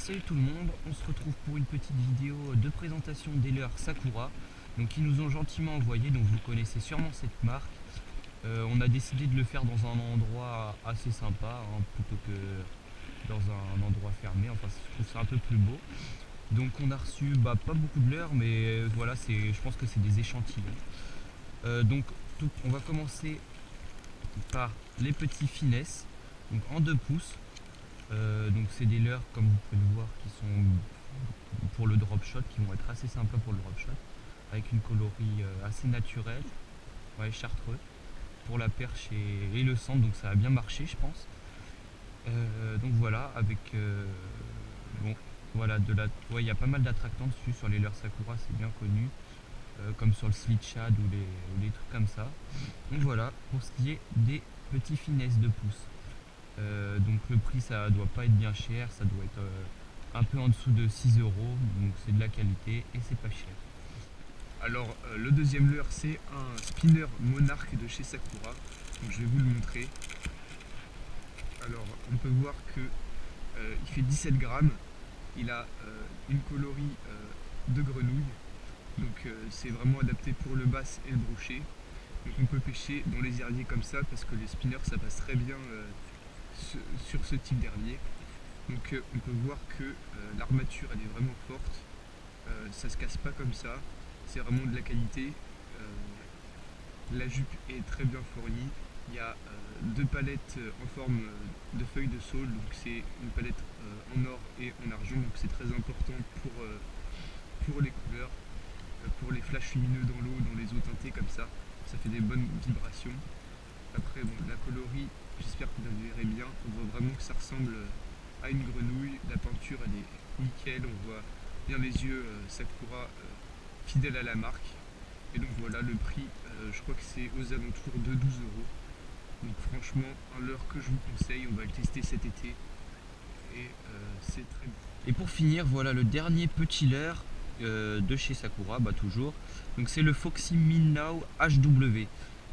Salut tout le monde, on se retrouve pour une petite vidéo de présentation des leurres Sakura, donc ils nous ont gentiment envoyé, donc vous connaissez sûrement cette marque. On a décidé de le faire dans un endroit assez sympa, hein, plutôt que dans un endroit fermé, enfin je trouve ça un peu plus beau. Donc on a reçu pas beaucoup de leurres, mais voilà, je pense que c'est des échantillons. On va commencer par les petits finesses, donc en 2 pouces. Donc c'est des leurres, comme vous pouvez le voir, qui sont pour le drop shot, qui vont être assez sympas pour le drop shot, avec une coloris assez naturelle, ouais, chartreux, pour la perche et le centre, donc ça a bien marché je pense. Donc voilà, bon, voilà, ouais, il y a pas mal d'attractants dessus sur les leurres Sakura, c'est bien connu, comme sur le Slit Shad ou les trucs comme ça. Donc voilà, pour ce qui est des petits finesses de pouce. Donc le prix, ça doit pas être bien cher, ça doit être un peu en dessous de 6 euros, donc c'est de la qualité et c'est pas cher. Alors le deuxième leurre, c'est un spinner Monarch de chez Sakura. Donc je vais vous le montrer. Alors on peut voir que il fait 17 grammes. Il a une coloris de grenouille. Donc c'est vraiment adapté pour le bass et le brochet. Donc on peut pêcher dans les herbiers comme ça parce que les spinners ça passe très bien sur ce type d'herbier. Donc on peut voir que l'armature elle est vraiment forte. Ça se casse pas comme ça. C'est vraiment de la qualité. La jupe est très bien fournie. Il y a deux palettes en forme de feuilles de saule, donc c'est une palette en or et en argent, donc c'est très important pour les couleurs, pour les flashs lumineux dans l'eau, dans les eaux teintées comme ça fait des bonnes vibrations. Après bon, la coloris, j'espère que vous la verrez bien, on voit vraiment que ça ressemble à une grenouille, la peinture elle est nickel, on voit bien les yeux Sakura fidèle à la marque. Et donc voilà, le prix, je crois que c'est aux alentours de 12 euros. Donc franchement, un leurre que je vous conseille, on va le tester cet été. Et c'est très bon. Et pour finir, voilà le dernier petit leurre de chez Sakura, toujours. Donc c'est le Foxy Minnow HW.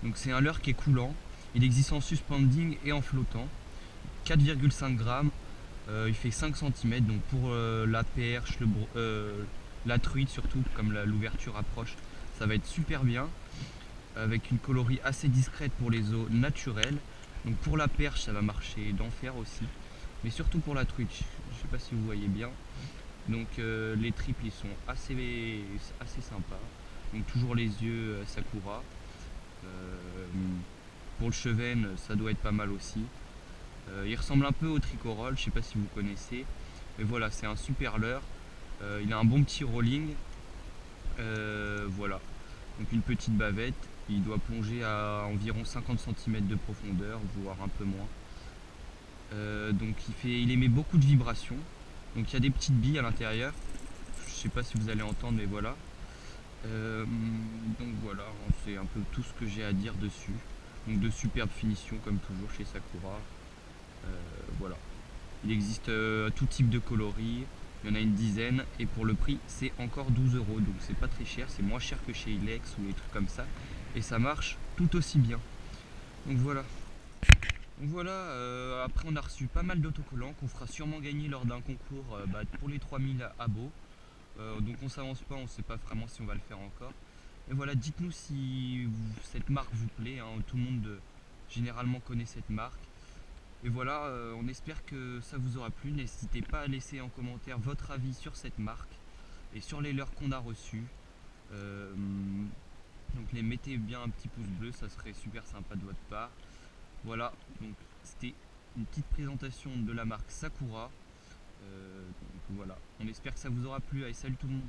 Donc c'est un leurre qui est coulant. Il existe en suspending et en flottant. 4,5 grammes. Il fait 5 cm. Donc pour la perche, la truite surtout, comme l'ouverture approche, ça va être super bien. Avec une coloris assez discrète pour les eaux naturelles. Donc pour la perche, ça va marcher d'enfer aussi. Mais surtout pour la truite, je sais pas si vous voyez bien. Donc les triples ils sont assez sympas. Donc toujours les yeux Sakura. Pour le chevenne, ça doit être pas mal aussi. Il ressemble un peu au tricorol, je sais pas si vous connaissez. Mais voilà, c'est un super leurre. Il a un bon petit rolling. Voilà. Donc une petite bavette. Il doit plonger à environ 50 cm de profondeur, voire un peu moins. Donc il émet beaucoup de vibrations. Donc il y a des petites billes à l'intérieur. Je sais pas si vous allez entendre, mais voilà. Donc voilà, c'est un peu tout ce que j'ai à dire dessus. Donc de superbes finitions comme toujours chez Sakura. Voilà. Il existe tout type de coloris. Il y en a une dizaine et pour le prix c'est encore 12 euros, donc c'est pas très cher, c'est moins cher que chez Ilex ou les trucs comme ça et ça marche tout aussi bien. Donc voilà. Après on a reçu pas mal d'autocollants qu'on fera sûrement gagner lors d'un concours pour les 3000 abos. Donc on s'avance pas, on sait pas vraiment si on va le faire encore. Et voilà, dites-nous si cette marque vous plaît, hein. Tout le monde généralement connaît cette marque. Et voilà, on espère que ça vous aura plu. N'hésitez pas à laisser en commentaire votre avis sur cette marque et sur les leurres qu'on a reçus. Donc les mettez bien un petit pouce bleu, ça serait super sympa de votre part. Voilà, donc c'était une petite présentation de la marque Sakura. Donc voilà, on espère que ça vous aura plu. Allez, salut tout le monde.